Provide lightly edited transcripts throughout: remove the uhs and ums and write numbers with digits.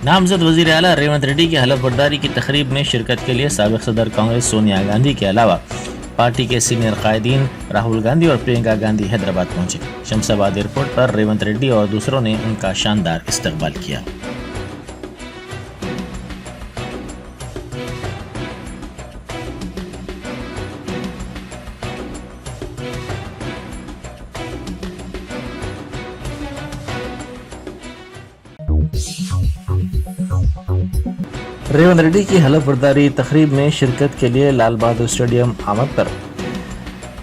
नामजद वजीर आला रेवंत रेड्डी की हलफ बर्दारी की तकरीब में शिरकत के लिए साबिक सदर कांग्रेस सोनिया गांधी के अलावा पार्टी के सीनियर कायदीन राहुल गांधी और प्रियंका गांधी हैदराबाद पहुंचे। शमशाबाद एयरपोर्ट पर रेवंत रेड्डी और दूसरों ने उनका शानदार इस्तकबाल किया। रेवंत रेड्डी की हलफ बर्दारी तकरीब में शिरकत के लिए लाल बहादुर स्टेडियम आमद पर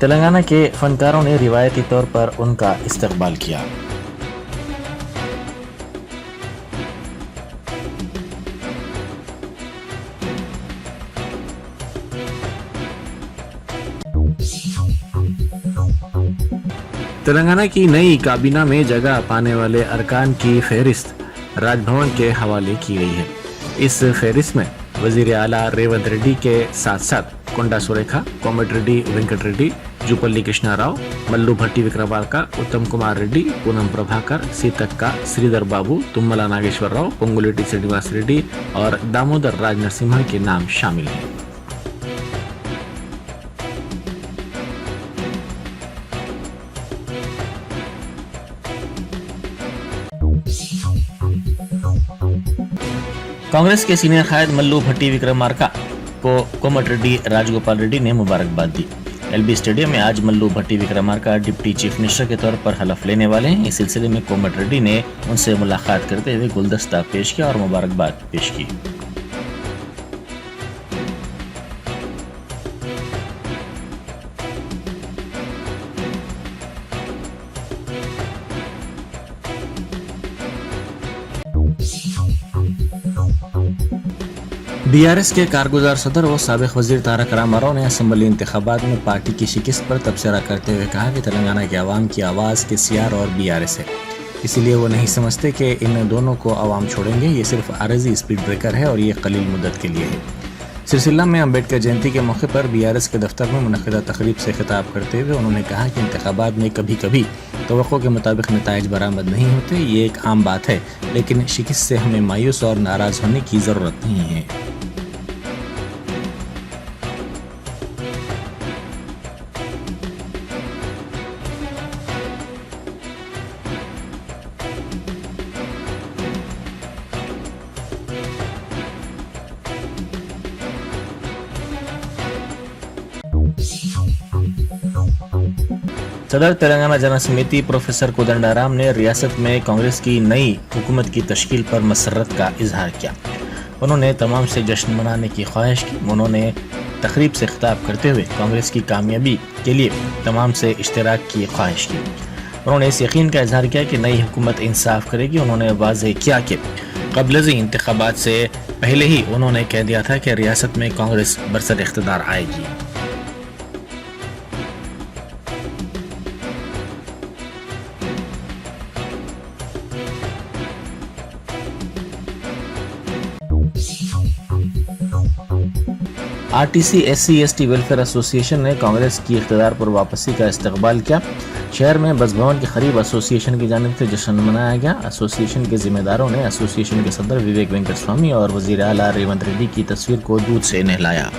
तेलंगाना के फनकारों ने रिवायती तौर पर उनका इस्तकबाल किया। तेलंगाना की नई काबीना में जगह पाने वाले अरकान की फहरिस्त राजभवन के हवाले की गई है। इस फहरिस्त में वजीर आला रेवंत रेड्डी के साथ साथ कोंडा सुरेखा, कोमट रेड्डी वेंकट रेड्डी, जुपल्ली कृष्णा राव, मल्लू भट्टी विक्रमार्का, उत्तम कुमार रेड्डी, पूनम प्रभाकर, सीतक्का, श्रीधर बाबू, तुम्मला नागेश्वर राव, पोंगुलेटी श्रीनिवास रेड्डी और दामोदर राज नरसिम्हा के नाम शामिल हैं। कांग्रेस के सीनियर कायद मल्लू भट्टी विक्रमार्का को कोमट रेड्डी राजगोपाल रेड्डी ने मुबारकबाद दी। एलबी स्टेडियम में आज मल्लू भट्टी विक्रमार्का डिप्टी चीफ मिनिस्टर के तौर पर हलफ लेने वाले हैं। इस सिलसिले में कोमट रेड्डी ने उनसे मुलाकात करते हुए गुलदस्ता पेश किया और मुबारकबाद पेश की। बीआरएस के कारगुजार सदर व साबिक वजीर तारक रामाराव ने असम्बली इंतखाबात में पार्टी की शिकस्त पर तबसरा करते हुए कहा कि तेलंगाना के अवाम की आवाज़ केसीआर और बीआरएस है, इसीलिए वो नहीं समझते कि इन दोनों को अवाम छोड़ेंगे। ये सिर्फ आरजी स्पीड ब्रेकर है और ये कलील मुद्दत के लिए है। सिलसिला में अम्बेडकर जयंती के मौके पर बीआरएस के दफ्तर में मुनक़िदा तकरीब से खिताब करते हुए उन्होंने कहा कि इंतखाबात में कभी कभी तवक्को के मुताबिक नताइज बरामद नहीं होते, ये एक आम बात है, लेकिन शिकस्त से हमें मायूस और नाराज़ होने की ज़रूरत नहीं है। सदर तेलंगाना जन समिति प्रोफेसर कोदंडाराम ने रियासत में कांग्रेस की नई हुकूमत की तश्कील पर मसरत का इजहार किया। उन्होंने तमाम से जश्न मनाने की ख्वाहिश की। उन्होंने तकरीब से खिताब करते हुए कांग्रेस की कामयाबी के लिए तमाम से इश्तिराक की ख्वाहिश की। उन्होंने इस यकीन का इजहार किया कि नई हुकूमत इंसाफ करेगी। उन्होंने वाज़ेह किया कि क़ब्ल इंतखाबात से पहले ही उन्होंने कह दिया था कि रियासत में कांग्रेस बरसर इख्तिदार आएगी। RTC SC ST welfare association ने कांग्रेस की इख्तिदार पर वापसी का इस्तकबाल किया। शहर में बस भवन के करीब एसोसिएशन की जानिब से जश्न मनाया गया। एसोसिएशन के जिम्मेदारों ने एसोसिएशन के सदर विवेक वेंकट स्वामी और वजीर आला रेवंत रेड्डी की तस्वीर को दूध से नहलाया।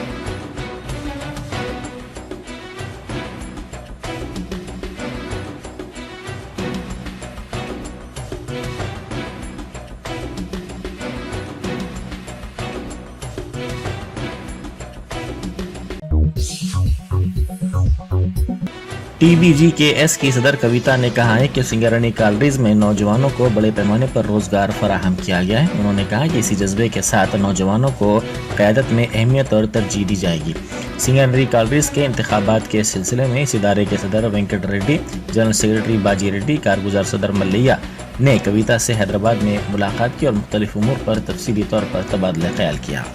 टीबीजी के एस की सदर कविता ने कहा है कि सिंगरनी कॉलेज में नौजवानों को बड़े पैमाने पर रोजगार फराहम किया गया है। उन्होंने कहा कि इसी जज्बे के साथ नौजवानों को क़यादत में अहमियत और तरजीह दी जाएगी। सिंगरनी कॉलेज के इंतखाबात के सिलसिले में इस इदारे के सदर वेंकट रेड्डी, जनरल सेक्रेटरी बाजी रेड्डी, कारगुजार सदर मल्लैया ने कविता से हैदराबाद में मुलाकात की और मुख्तलिफ उमूर पर तफसीली तौर पर तबादला ख्याल किया।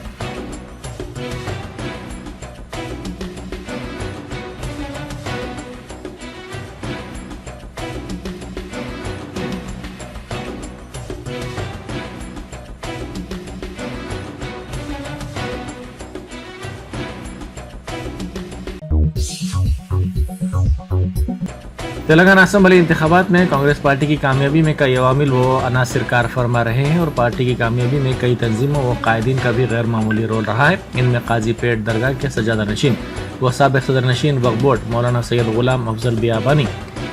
तेलंगाना असम्बली इंतखाबात में कांग्रेस पार्टी की कामयाबी में कई अवामिल व अनासिर कार फरमा रहे हैं और पार्टी की कामयाबी में कई तंजीमों व कायदीन का भी गैर मामूली रोल रहा है। इनमें काजी पेट दरगाह के सजादा नशीन व साबिक़ सदर नशीन वक्फ बोर्ड मौलाना सैयद गुलाम अफजल बियाबानी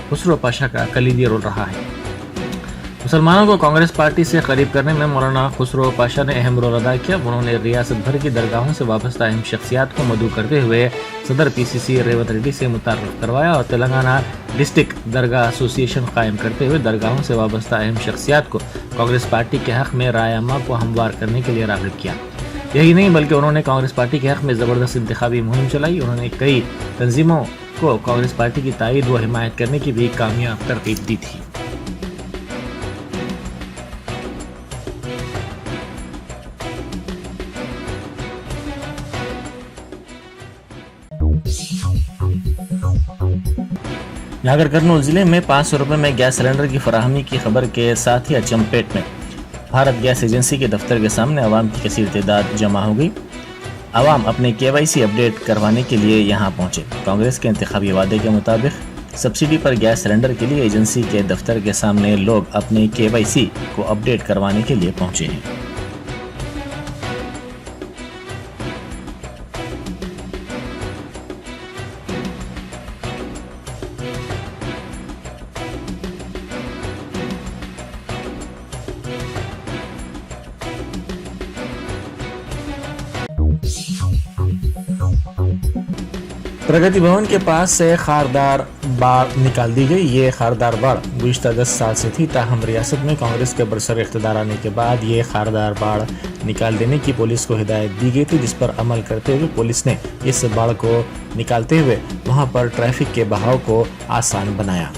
खुसरो पाशा का कलीदी रोल रहा है। मुसलमानों को कांग्रेस पार्टी से करीब करने में मौलाना खुसरो पाशा ने अहम रोल अदा किया। उन्होंने रियासत भर की दरगाहों से वाबस्ता अहम शख्सियात को मदऊ करते हुए सदर PCC रेवंत रेड्डी से मुतारफ करवाया और तेलंगाना डिस्ट्रिक्ट दरगाह एसोसिएशन कायम करते हुए दरगाहों से वाबस्ता अहम शख्सियात को कांग्रेस पार्टी के हक में राय अम्मा को हमवार करने के लिए राग़िब किया। यही नहीं बल्कि उन्होंने कांग्रेस पार्टी के हक में ज़बरदस्त इंतखाबी मुहिम चलाई। उन्होंने कई तंजीमों को कांग्रेस पार्टी की तायद व हिमायत करने की भी कामयाब तरकीब दी थी। नागर कर्नूल जिले में 500 रुपये में गैस सिलेंडर की फराहमी की खबर के साथ ही अचमपेट में भारत गैस एजेंसी के दफ्तर के सामने आवाम की कसीर तादाद जमा हो गई। आवाम अपने KYC अपडेट करवाने के लिए यहां पहुंचे। कांग्रेस के इंतखाबी वादे के मुताबिक सब्सिडी पर गैस सिलेंडर के लिए एजेंसी के दफ्तर के सामने लोग अपने KYC को अपडेट करवाने के लिए पहुंचे हैं। प्रगति भवन के पास से खारदार बाड़ निकाल दी गई। ये खारदार बाड़ गुज़िश्ता 10 साल से थी, ताहम रियासत में कांग्रेस के बरसर इख्तिदार आने के बाद ये खारदार बाड़ निकाल देने की पुलिस को हिदायत दी गई थी, जिस पर अमल करते हुए पुलिस ने इस बाड़ को निकालते हुए वहां पर ट्रैफिक के बहाव को आसान बनाया।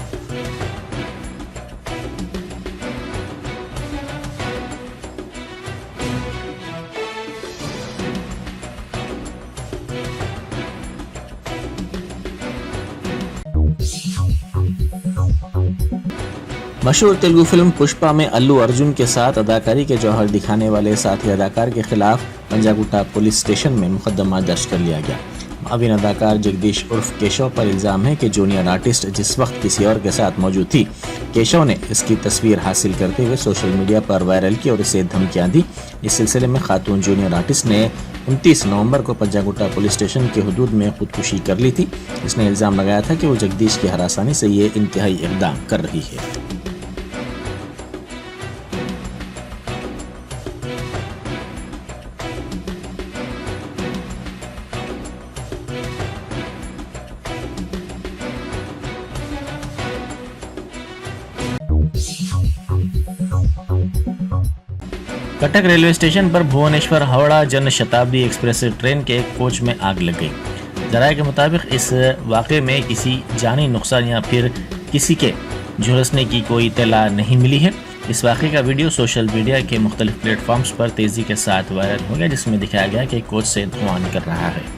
मशहूर तेलुगु फिल्म पुष्पा में अल्लू अर्जुन के साथ अदाकारी के जौहर दिखाने वाले साथी अदाकार के खिलाफ पंजागुट्टा पुलिस स्टेशन में मुकदमा दर्ज कर लिया गया। अभिन अदाकार जगदीश उर्फ केशव पर इल्जाम है कि जूनियर आर्टिस्ट जिस वक्त किसी और के साथ मौजूद थी, केशव ने इसकी तस्वीर हासिल करते हुए सोशल मीडिया पर वायरल की और इसे धमकियां दी। इस सिलसिले में खातून जूनियर आर्टिस्ट ने 29 नवंबर को पंजागुट्टा पुलिस स्टेशन के हुदूद में खुदकुशी कर ली थी। इसने इल्जाम लगाया था कि वो जगदीश की हरासानी से ये इंतहाई इक़दाम कर रही है। कटक रेलवे स्टेशन पर भुवनेश्वर हावड़ा जन शताब्दी एक्सप्रेस ट्रेन के एक कोच में आग लग गई। जराये के मुताबिक इस वाक़े में किसी जानी नुकसान या फिर किसी के झुलसने की कोई इत्तला नहीं मिली है। इस वाक़े का वीडियो सोशल मीडिया के मुख्तलिफ प्लेटफॉर्म्स पर तेज़ी के साथ वायरल हो गया, जिसमें दिखाया गया कि कोच से धुआं निकल रहा है।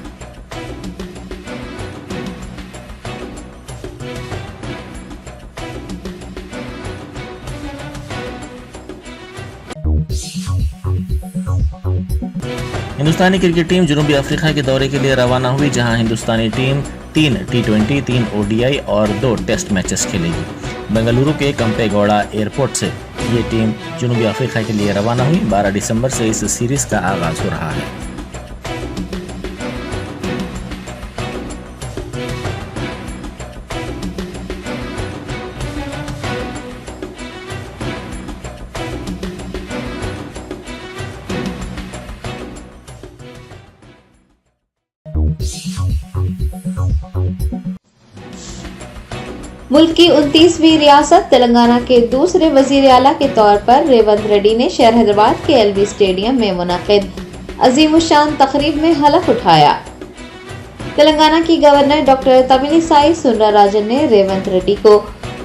हिंदुस्तानी क्रिकेट टीम जनूबी अफ्रीका के दौरे के लिए रवाना हुई, जहां हिंदुस्तानी टीम 3 T20, 3 ODI और 2 टेस्ट मैचेस खेलेगी। बेंगलुरु के कंपेगौड़ा एयरपोर्ट से ये टीम जनूबी अफ्रीका के लिए रवाना हुई। 12 दिसंबर से इस सीरीज का आगाज हो रहा है। मुल्क की 29वीं रियासत तेलंगाना के दूसरे वजीर आला के तौर पर रेवंत रेड्डी ने शहर हैदराबाद के LV स्टेडियम में मुनक़िद अज़ीमुश्शान तक़रीब में हलफ उठाया। तेलंगाना की गवर्नर डॉक्टर तमिलिसाई सुंदरराजन ने रेवंत रेड्डी को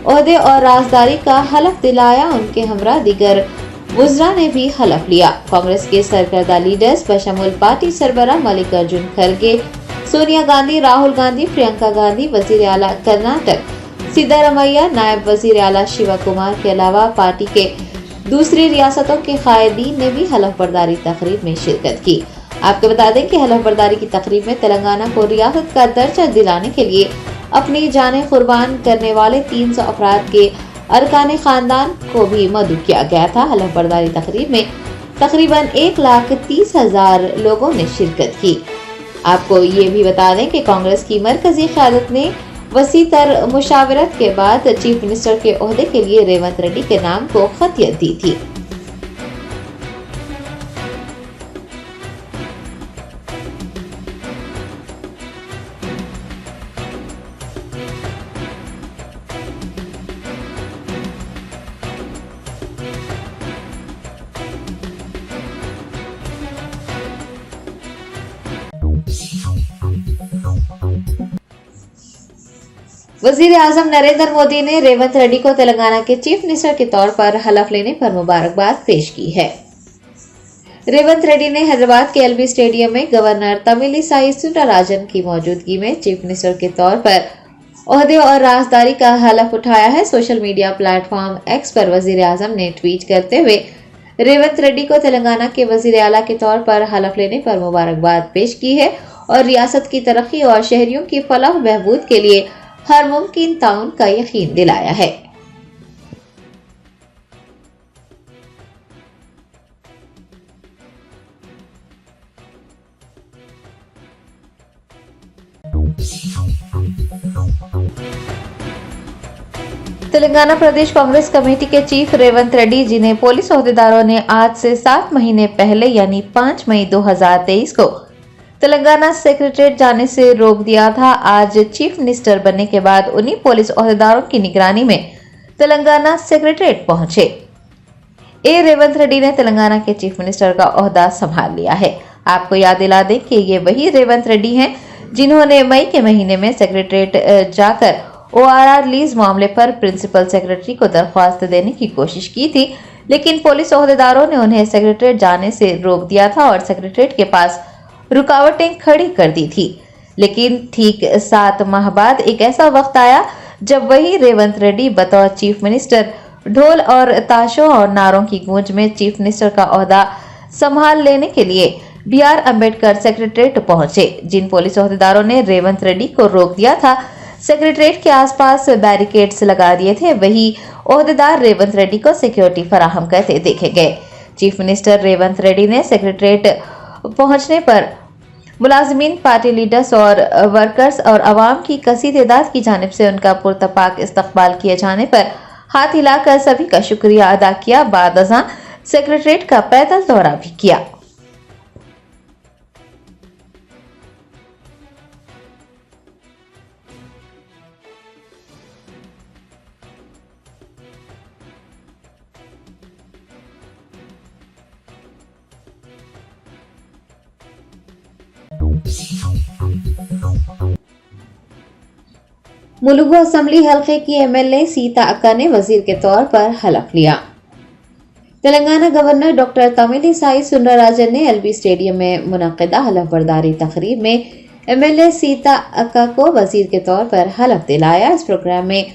ओहदे और राजदारी का हलफ दिलाया। उनके हमरा दीगर वुज़रा ने भी हलफ लिया। कांग्रेस के सरकर्दा लीडर्स बशमुल पार्टी सरबराह मल्लिकार्जुन खड़गे, सोनिया गांधी, राहुल गांधी, प्रियंका गांधी, वजीर आला कर्नाटक सिद्धारमैया, नायब वजीर आला शिवा कुमार के अलावा पार्टी के दूसरी रियासतों के कायदीन ने भी हलफ बर्दारी तकरीब में शिरकत की। आपको बता दें कि हलफ बर्दारी की तकरीब में तेलंगाना को रियासत का दर्जा दिलाने के लिए अपनी जानें कुर्बान करने वाले 300 अफराद के अरकान खानदान को भी मदऊ किया गया था। हलफ बर्दारी तकरीब में तकरीबन 1,30,000 लोगों ने शिरकत की। आपको ये भी बता दें कि कांग्रेस की मरकजी क़यादत ने वसी तर मुशावरत के बाद चीफ मिनिस्टर के ओहदे के लिए रेवंत रेड्डी के नाम को खतियत दी थी। वजीर आजम नरेंद्र मोदी ने रेवंत रेड्डी को तेलंगाना के चीफ मिनिस्टर के तौर पर हलफ लेने पर मुबारकबाद पेश की है। रेवंत रेड्डी ने हैदराबाद के एलबी स्टेडियम में गवर्नर तमिलिसाई सुंदरराजन की मौजूदगी में चीफ मिनिस्टर के तौर पर ओहदे और राजदारी का हलफ उठाया है। सोशल मीडिया प्लेटफॉर्म एक्स पर वजीर आजम ने ट्वीट करते हुए रेवंत रेड्डी को तेलंगाना के वजीर आला के तौर पर हलफ लेने पर मुबारकबाद पेश की है और रियासत की तरक्की और शहरियों की फलाह बहबूद के लिए हर मुमकिन ताउन का यकीन दिलाया है। तेलंगाना प्रदेश कांग्रेस कमेटी के चीफ रेवंत रेड्डी, जिन्हें पुलिस ओहदेदारों ने आज से 7 महीने पहले यानी 5 मई 2023 को तेलंगाना सेक्रेटरीट जाने से रोक दिया था, आज चीफ मिनिस्टर बनने के बाद उन्हीं पुलिस ओहदेदारों की निगरानी में तेलंगाना सेक्रेटरीट पहुंचे। रेवंत रेड्डी ने तेलंगाना के चीफ मिनिस्टर का ओहदा संभाल लिया है। आपको याद दिला दें कि ये वही रेवंत रेड्डी हैं जिन्होंने मई के महीने में सेक्रेटरीट जाकर ORR लीज मामले पर प्रिंसिपल सेक्रेटरी को दरख्वास्त देने की कोशिश की थी, लेकिन पुलिस ओहदेदारों ने उन्हें सेक्रेटरीट जाने से रोक दिया था और सेक्रेटरीट के पास रुकावटें खड़ी कर दी थी। लेकिन ठीक 7 माह बाद एक ऐसा वक्त आया जब वही रेवंत रेड्डी बतौर चीफ मिनिस्टर ढोल और ताशों और नारों की गूंज में चीफ मिनिस्टर का ओहदा संभाल लेने के लिए BR अम्बेडकर सेक्रेटरीट पहुंचे। जिन पुलिस ओहदेदारों ने रेवंत रेड्डी को रोक दिया था, सेक्रेटरीट के आसपास बैरिकेड्स लगा दिए थे, वही ओहदेदार रेवंत रेड्डी को सिक्योरिटी फराहम करते देखे गए। चीफ मिनिस्टर रेवंत रेड्डी ने सेक्रेटरीट पहुंचने पर मुलाजिमीन, पार्टी लीडर्स और वर्कर्स और अवाम की कसी तादाद की जानिब से उनका पुरतपाक इस्तकबाल किए जाने पर हाथ हिलाकर सभी का शुक्रिया अदा किया। बाद अज़ां सेक्रेटरीट का पैदल दौरा भी किया। मुलुगु असेंबली हल्के की MLA सीता अक्का ने वजीर के तौर पर हलफ लिया। तेलंगाना गवर्नर डॉक्टर तमिलिसाई सुंदरराजन ने एलबी स्टेडियम में मुनक्किदा हलफ बर्दारी तकरीब में MLA सीता अक्का को वजीर के तौर पर हलफ दिलाया। इस प्रोग्राम में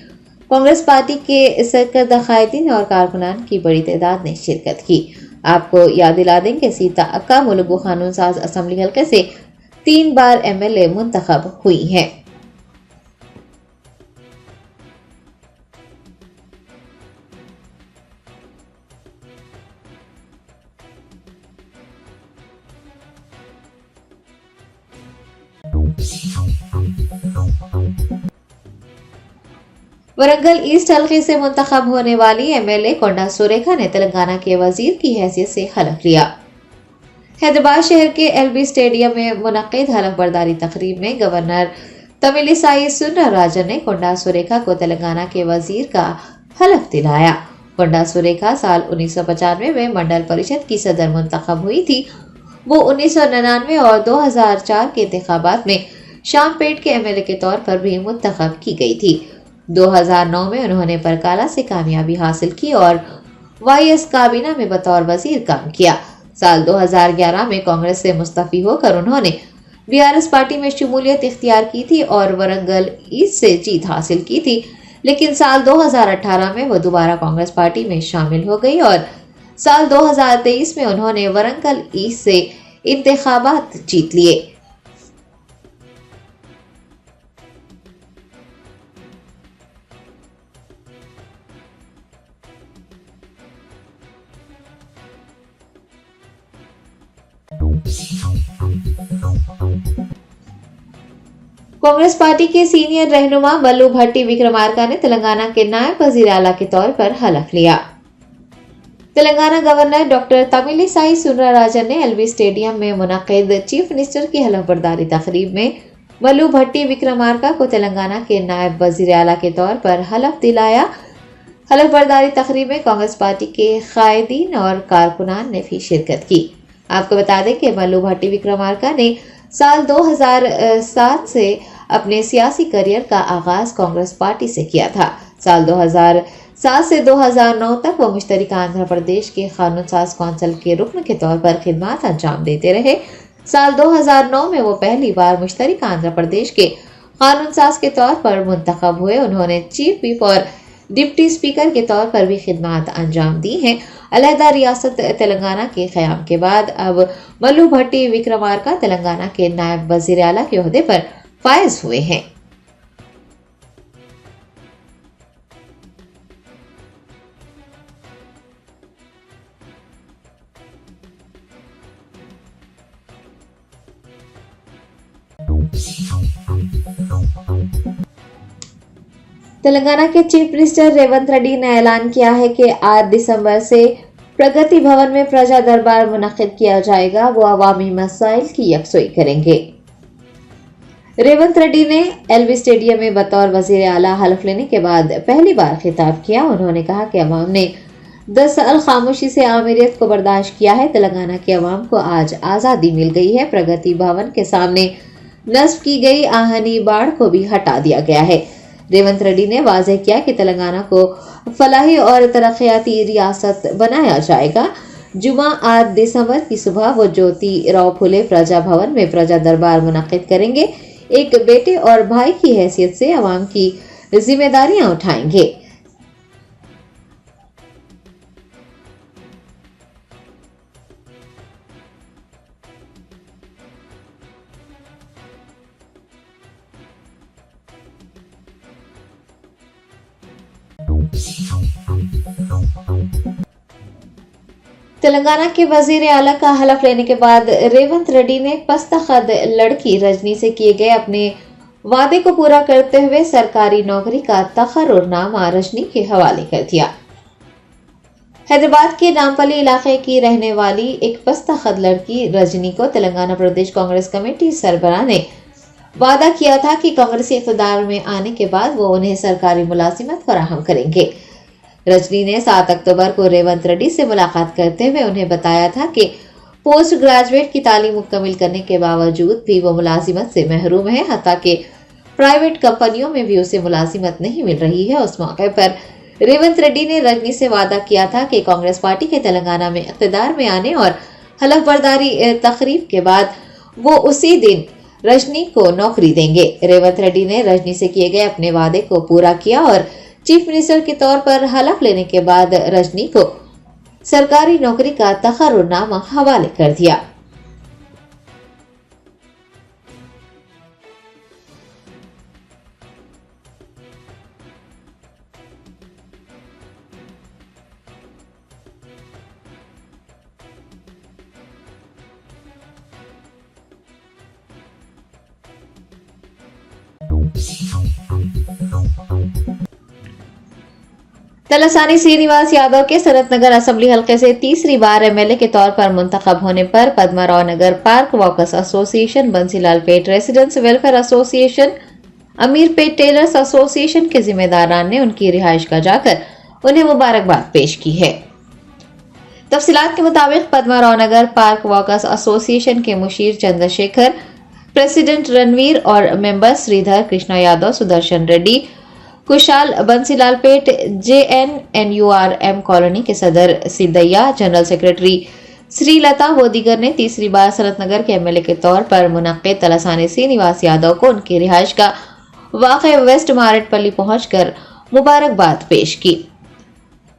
कांग्रेस पार्टी के सरकर्दा कायदीन और कारकुनान की बड़ी तादाद ने शिरकत की। आपको याद दिला दें कि सीता अक्का मुलुगु कानून साज असेंबली हल्के से 3 बार MLA मुंतखब हुई हैं। वरंगल ईस्ट हल्के से मुंतखब होने वाली MLA कोंडा सुरेखा ने तेलंगाना के वजीर की हैसियत से हलफ लिया। हैदराबाद शहर के LB स्टेडियम में मुनक्किद हलफ बर्दारी तकरीब में गवर्नर तमिलिसाई सुंदरराजन ने कोंडा सुरेखा को तेलंगाना के वजीर का हलफ दिलाया। कोंडा सुरेखा साल 1995 में मंडल परिषद की सदर मुंतखब हुई थी। वो 1999 और 2004 के इंतखाबात में शामपेट के MLA के तौर पर भी मुंतखब की गई थी। 2009 में उन्होंने परकाला से कामयाबी हासिल की और YS काबीना में बतौर वजीर काम किया। साल 2011 में कांग्रेस से मुस्तफी होकर उन्होंने BRS पार्टी में शमूलियत इख्तियार की थी और वरंगल ईस्ट से जीत हासिल की थी, लेकिन साल 2018 में वो दोबारा कांग्रेस पार्टी में शामिल हो गई और साल 2023 में उन्होंने वरंगल ईस्ट से इंतखाबात जीत लिए। कांग्रेस पार्टी के सीनियर रहनुमा मल्लू भट्टी विक्रमार्का ने तेलंगाना के नायब वजीर आला के तौर पर हलफ लिया। तेलंगाना गवर्नर डॉक्टर तमिलिसाई सुंदरराजन ने एलवी स्टेडियम में मुनक्किद चीफ मिनिस्टर की हलफबरदारी तकरीब में मल्लू भट्टी विक्रमार्का को तेलंगाना के नायब वजीर आला के तौर पर हलफ दिलाया। हलफबरदारी तकरीब में कांग्रेस पार्टी के कायदीन और कारकुनान ने भी शिरकत की। आपको बता दें कि मल्लू भट्टी विक्रमार्का ने साल 2007 से अपने सियासी करियर का आगाज कांग्रेस पार्टी से किया था। साल 2007 से 2009 तक वो मुश्तरका आंध्र प्रदेश के कानून साज कौंसिल के रुकन के तौर पर खिदमत अंजाम देते रहे। साल 2009 में वो पहली बार मुश्तरका आंध्र प्रदेश के कानून साज के तौर पर मुंतखब हुए। उन्होंने चीफ व्हिप और डिप्टी स्पीकर के तौर पर भी खिदमत अंजाम दी हैं। अलहदा रियासत तेलंगाना के क़याम के बाद अब मल्लू भट्टी विक्रमार्का तेलंगाना के नायब वजीर आला के ओहदे पर फायज हुए हैं। तेलंगाना के चीफ मिनिस्टर रेवंत रेड्डी ने ऐलान किया है कि 8 दिसंबर से प्रगति भवन में प्रजा दरबार मुनक्किद किया जाएगा। वो अवामी मसाइल की यकसुई करेंगे। रेवंत रेड्डी ने एलवी स्टेडियम में बतौर वजीर आला हलफ लेने के बाद पहली बार खिताब किया। उन्होंने कहा कि अवाम ने 10 साल खामोशी से आमिरियत को बर्दाश्त किया है। तेलंगाना के अवाम को आज आज़ादी मिल गई है। प्रगति भवन के सामने नस्ब की गई आहनी बाढ़ को भी हटा दिया गया है। रेवंत रेड्डी ने वाज़ेह किया कि तेलंगाना को फलाही और तरक्याती रियासत बनाया जाएगा। जुमा 8 दिसंबर की सुबह वो ज्योति राव फुले प्रजा भवन में प्रजा दरबार मुनक्किद करेंगे। एक बेटे और भाई की हैसियत से अवाम की जिम्मेदारियां उठाएंगे। तेलंगाना के वजीर आला का हलफ लेने के बाद रेवंत रेड्डी ने पस्तखद लड़की रजनी से किए गए अपने वादे को पूरा करते हुए सरकारी नौकरी का तकर्रुरनामा रजनी के हवाले कर दिया। हैदराबाद के नामपल्ली इलाके की रहने वाली एक पस्तखद लड़की रजनी को तेलंगाना प्रदेश कांग्रेस कमेटी सरबराह ने वादा किया था कि कांग्रेसी इक़्तिदार में आने के बाद वो उन्हें सरकारी मुलाजिमत फराहम करेंगे। रजनी ने 7 अक्टूबर को रेवंत रेड्डी से मुलाकात करते हुए उन्हें बताया था कि पोस्ट ग्रेजुएट की तालीम मुकम्मल करने के बावजूद भी वो मुलाजिमत से महरूम है। हत्ता कि प्राइवेट कंपनियों में भी उसे मुलाजिमत नहीं मिल रही है। उस मौके पर रेवंत रेड्डी ने रजनी से वादा किया था कि कांग्रेस पार्टी के तेलंगाना में इक़्तिदार में आने और हलफबरदारी तकरीब के बाद वो उसी दिन रजनी को नौकरी देंगे। रेवंत रेड्डी ने रजनी से किए गए अपने वादे को पूरा किया और चीफ मिनिस्टर के तौर पर हलफ लेने के बाद रजनी को सरकारी नौकरी का तकर्रुरनामा हवाले कर दिया। तलसानी श्रीनिवास यादव के सनत नगर असेंबली हलके से तीसरी बार एमएलए के तौर पर मुंतखब होने पर पद्माराव नगर पार्क वॉकर्स एसोसिएशन, बंसीलाल पेट रेसिडेंट्स वेलफेयर एसोसिएशन, अमीर पेट टेलर्स एसोसिएशन के जिम्मेदारान ने उनकी रिहाइश का जाकर उन्हें मुबारकबाद पेश की है। तफसीलात के मुताबिक पद्माराव नगर पार्क वॉकर्स एसोसिएशन के मुशीर चंद्रशेखर, प्रेसिडेंट रणवीर और मेंबर श्रीधर कृष्णा यादव, सुदर्शन रेड्डी, कुशाल, बंसीलाल पेट JNNURM कॉलोनी के सदर सिद्धैया, जनरल सेक्रेटरी श्रीलता व दीगर ने तीसरी बार सनत नगर के एमएलए के तौर पर मुनक्किद तलसानी श्रीनिवास यादव को उनकी रिहाइश का वाक़े वेस्ट मारेटपल्ली पहुंचकर मुबारकबाद पेश की।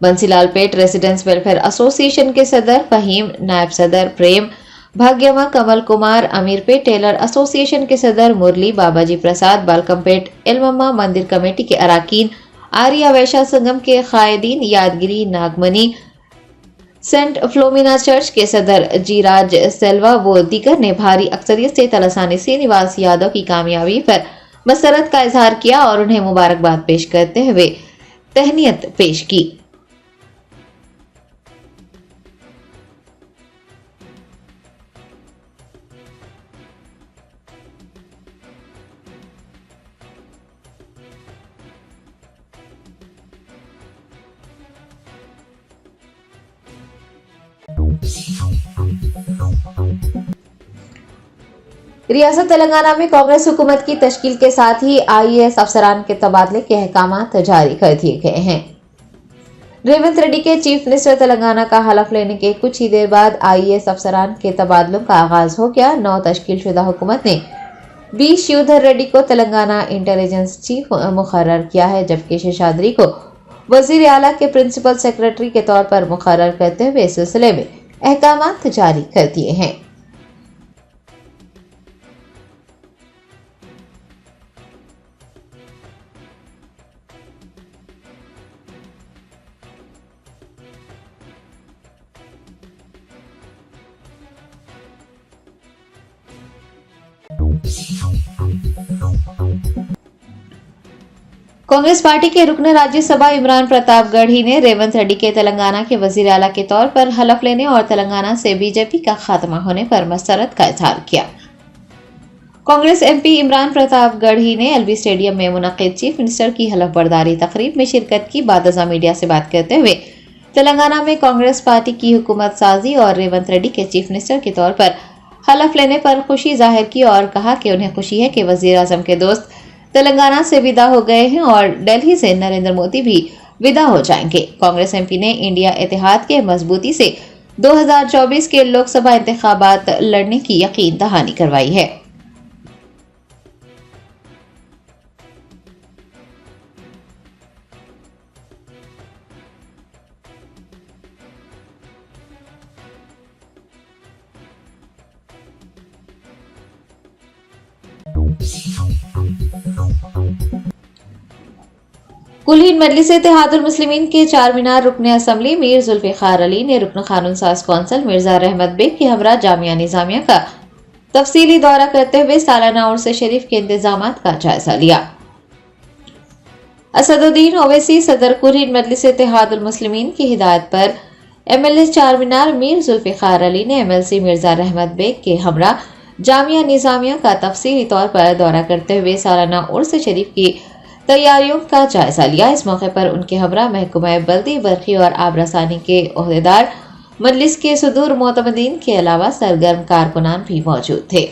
बंसीलाल पेट रेसिडेंट्स वेलफेयर एसोसिएशन के सदर फहीम, नायब सदर प्रेम, भाग्यमा, कमल कुमार, अमीरपेट टेलर एसोसिएशन के सदर मुरली, बाबाजी प्रसाद, बालकमपेट एलमम्मा मंदिर कमेटी के अराकीन, आर्या वैश्य संगम के कायदीन, यादगिरी, नागमनी, सेंट फ्लोमिना चर्च के सदर जीराज सेल्वा व दीगर ने भारी अक्सरियत से तलसानी श्रीनिवास यादव की कामयाबी पर मसरत का इजहार किया और उन्हें मुबारकबाद पेश करते हुए तहनीयत पेश की। रियासत तेलंगाना में कांग्रेस हुकूमत की तश्कील के साथ ही आईएएस अफसरान के तबादले के अहकामात जारी कर दिए गए हैं। रेवंत रेड्डी के चीफ मिनिस्टर तेलंगाना का हलफ लेने के कुछ ही देर बाद आईएएस अफसरान के तबादलों का आगाज हो गया। नौ तश्कील शुदा हुकूमत ने बी शिवधर रेड्डी को तेलंगाना इंटेलिजेंस चीफ मुकर्रर किया है, जबकि शेषाद्री को वजीर आला के प्रिंसिपल सेक्रेटरी के तौर पर मुकर्रर करते हुए इस सिलसिले में अहकामात जारी कर दिए हैं। कांग्रेस पार्टी के रुकन राज्यसभा इमरान प्रताप गढ़ी ने रेवंत रेड्डी के तेलंगाना के वजीर आला के तौर पर हलफ लेने और तेलंगाना से बीजेपी का खात्मा होने पर मसरत का इजहार किया। कांग्रेस एमपी इमरान प्रताप गढ़ी ने एलबी स्टेडियम में मुनक्किद चीफ मिनिस्टर की हलफ बर्दारी तकरीब में शिरकत की। बादशाह मीडिया से बात करते हुए तेलंगाना में कांग्रेस पार्टी की हुकूमत साजी और रेवंत रेड्डी के चीफ मिनिस्टर के तौर पर हलफ लेने पर खुशी जाहिर की और कहा कि उन्हें खुशी है कि वजीर आजम के दोस्त तेलंगाना से विदा हो गए हैं और दिल्ली से नरेंद्र मोदी भी विदा हो जाएंगे। कांग्रेस एमपी ने इंडिया इत्तेहाद के मजबूती से 2024 के लोकसभा इंतखाबात लड़ने की यकीन दहानी करवाई है। कुलहीन मजलिस इत्तेहादुल मुस्लिमीन के चार मीनार रुकन असम्बली मीर जुल्फिकार अली ने रुकन कानून साज कौंसल मिर्जा रहमत बेग के हमरा जामिया निजामिया का तफसीली दौरा करते हुए सालाना उर्स शरीफ के इंतजामात का जायजा लिया। असदुद्दीन ओवैसी सदर कुलहीन मजलिस इत्तेहादुल मुस्लिमीन की हिदायत पर एमएलए चार मीनार मीर जुल्फिकार अली ने एमएलसी मिर्जा रहमत बेग के हमरा जामिया निजामिया का तफसीली तौर पर दौरा करते हुए सालाना उर्स शरीफ की तैयारियों का जायजा लिया। इस मौके पर उनके हमरा महकमा बल्दी बरखी और आबरसानी के ओहदेदार, मजलिस के सुदूर मोतमदीन के अलावा सरगर्म कारकुनान भी मौजूद थे।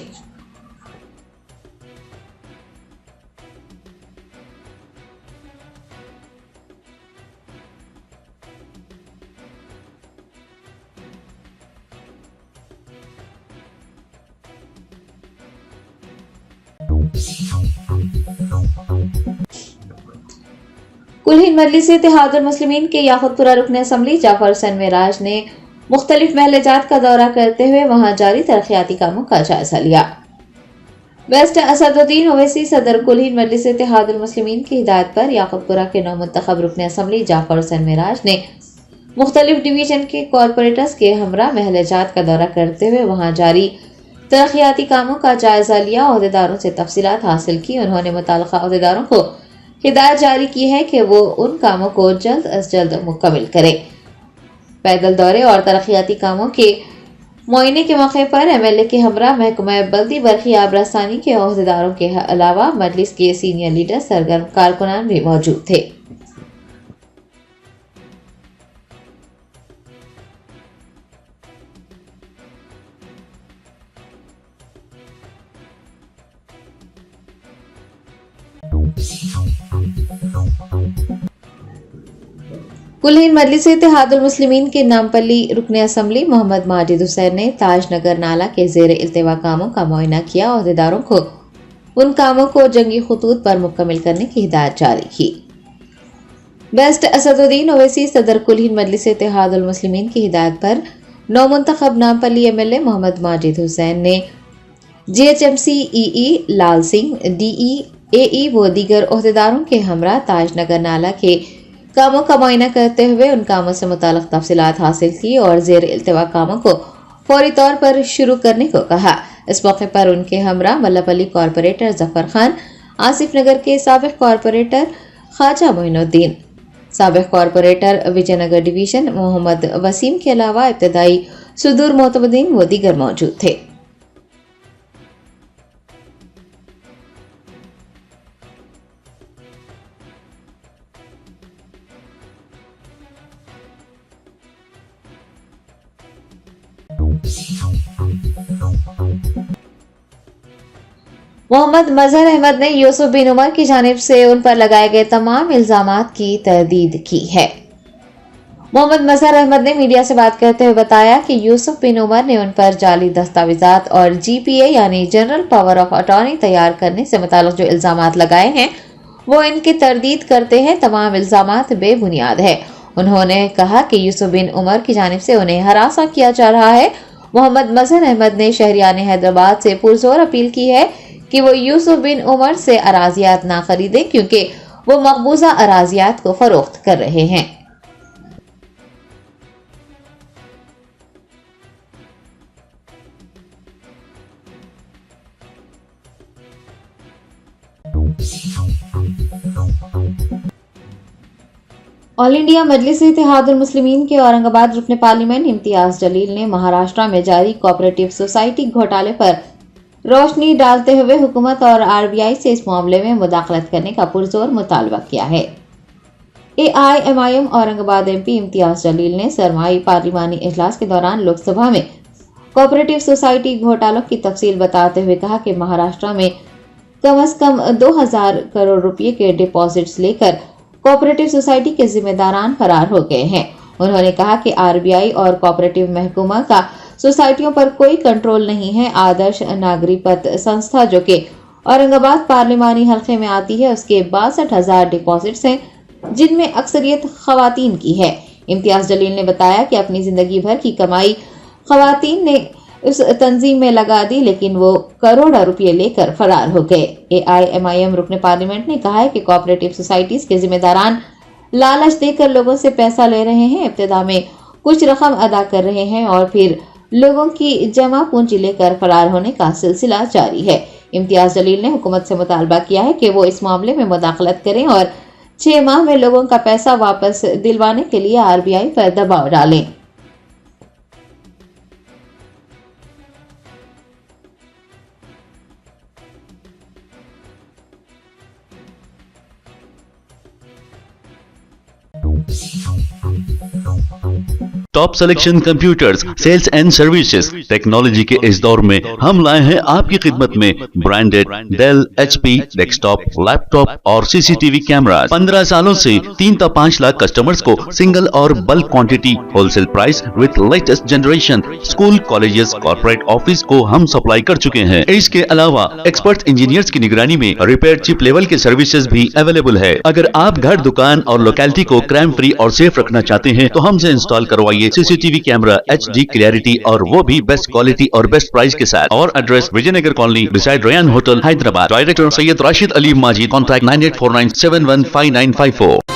कुलहीन मजलिस इत्तेहादुल मुस्लिमीन के याकुतपुरा रुकन असम्बली जाफर हुसैन मेराज ने मुख्तलिफ महलजात का दौरा करते हुए वहां जारी तरक्याती कामों का जायजा लिया। वेस्ट असदुद्दीन ओवैसी सदर कुलहीन मजलिस इत्तेहादुल मुस्लिमीन की हिदायत पर याकुतपुरा के नौमुंतखब रुकन असम्बली जाफर हुसैन मेराज ने मुख्तलिफ डिवीजन के कॉरपोरेटर्स के हमरा महलजात का दौरा करते हुए वहां जारी तरक्याती कामों का जायजा लिया। ओहदेदारों से तफसीलात हासिल की। उन्होंने मुताल्लिका ओहदेदारों को हिदायत जारी की है कि वो उन कामों को जल्द अज जल्द मुकम्मल करें। पैदल दौरे और तरक्याती कामों के मुआयने के मौके पर एमएलए के हमरा महकमा बल्दी बरखी आबरसानी के ओहदेदारों के अलावा मजलिस के सीनियर लीडर, सरगर्म कारकुनान भी मौजूद थे। कुलहीन मजलिस इत्तेहादुल मुस्लिमीन के नामपल्ली रुकन असम्बली मोहम्मद माजिद हुसैन ने ताजनगर नाला के जेर इल्तिवा कामों का मुआयना किया। ओहदेदारों को उन कामों को जंगी खतूत पर मुकम्मल करने की हिदायत जारी की। वेस्ट असदुद्दीन ओवैसी सदर कुलहीन मजलिस इत्तेहादुल मुस्लिमीन की हिदायत पर नौमुंतखब नामपल्ली एमएलए मोहम्मद माजिद हुसैन ने जीएचएमसी ईई लाल सिंह, डीई, एई व दीगर ओहदेदारों के हमरा ताजनगर नाला के कामों का मुआयना करते हुए उन कामों से मुताल्लिक़ तफसीलात हासिल की और ज़ेर इल्तिवा कामों को फौरी तौर पर शुरू करने को कहा। इस मौके पर उनके हमरा मल्लापल्ली कॉरपोरेटर जफर खान, आसिफ नगर के साबिक़ कॉरपोरेटर ख्वाजा मोइनुद्दीन, साबिक़ कॉरपोरेटर विजयनगर डिवीज़न मोहम्मद वसीम के अलावा इब्तदाई सुदूर मोतमदीन व दीगर मौजूद थे। मोहम्मद मजहर अहमद ने यूसुफ बिन उमर की जानिब से उन पर लगाए गए तमाम इल्जामात की तरदीद की है। मोहम्मद मजहर अहमद ने मीडिया से बात करते हुए बताया कि यूसुफ बिन उमर ने उन पर जाली दस्तावेजात और जीपीए यानी जनरल पावर ऑफ अटॉर्नी तैयार करने से मुताल्लिक़ जो इल्जामात लगाए हैं वो इनकी तरदीद करते हैं। तमाम इल्जामात बेबुनियाद है। उन्होंने कहा कि यूसुफ बिन उमर की जानिब से उन्हें हरासा किया जा रहा है। मोहम्मद मजहर अहमद ने शहरियान हैदराबाद से पुरजोर अपील की है कि वो यूसुफ बिन उमर से अराजियात ना खरीदें क्योंकि वो मकबूजा अराजियात को फरोख्त कर रहे हैं। ऑल इंडिया मजलिस इत्तेहादुल मुस्लिमीन के औरंगाबाद रुकने पार्लियामेंट इम्तियाज जलील ने महाराष्ट्र में जारी कोऑपरेटिव सोसाइटी घोटाले पर रोशनी डालते हुए हुकूमत और आरबीआई से इस मामले में मुदाखलत करने का पुरजोर मुतालबा किया है। एआईएमआईएम औरंगाबाद एमपी इम्तियाज जलील ने सरमाई पार्लिमानी इजलास के दौरान लोकसभा में कोऑपरेटिव सोसाइटी घोटालों की तफसील बताते हुए कहा कि महाराष्ट्र में कम से कम 2000 करोड़ रुपए के डिपॉजिट्स लेकर कोऑपरेटिव सोसाइटी के जिम्मेदारान फरार हो गए हैं। उन्होंने कहा कि आरबीआई और कोऑपरेटिव महकमा का सोसाइटियों पर कोई कंट्रोल नहीं है। आदर्श नागरिकत संस्था जो कि औरंगाबाद पार्लिमानी हल्के में आती है उसके 62,000 डिपॉजिट्स हैं जिनमें अक्सरियत खवातीन की है। इम्तियाज जलील ने बताया कि अपनी जिंदगी भर की कमाई खवातीन ने उस तंजीम में लगा दी लेकिन वो करोड़ों रुपए लेकर फरार हो गए। एआईएमआईएम रुकने पार्लियामेंट ने कहा है कि कोऑपरेटिव सोसाइटीज के जिम्मेदारान लालच देकर लोगों से पैसा ले रहे हैं, इब्तिदा में कुछ रकम अदा कर रहे हैं और फिर लोगों की जमा पूंजी लेकर फरार होने का सिलसिला जारी है। इम्तियाज जलील ने हुकूमत से मुतालबा किया है कि वो इस मामले में मुदाखलत करें और 6 माह में लोगों का पैसा वापस दिलवाने के लिए आरबीआई पर दबाव डालें। Top selection computers, sales and services. Technology के इस दौर में हम लाए हैं आपकी खिदमत में branded Dell, HP desktop, laptop और सीसीटीवी कैमरा। 15 सालों से 3 से 5 लाख कस्टमर्स को सिंगल और bulk quantity, wholesale price with latest generation. School, colleges, corporate office को हम सप्लाई कर चुके हैं। इसके अलावा एक्सपर्ट इंजीनियर्स की निगरानी में रिपेयर चिप लेवल के सर्विसेज भी अवेलेबल है। अगर आप घर, दुकान और लोकेलिटी को क्राइम फ्री और सेफ रखना चाहते हैं तो हमसे इंस्टॉल करवाइए सीसीटीवी कैमरा HD क्लैरिटी और वो भी बेस्ट क्वालिटी और बेस्ट प्राइस के साथ। और address Vijayanagar colony beside Ryan hotel, Hyderabad. Director Syed Rashid Ali Majid. Contact 9849715954।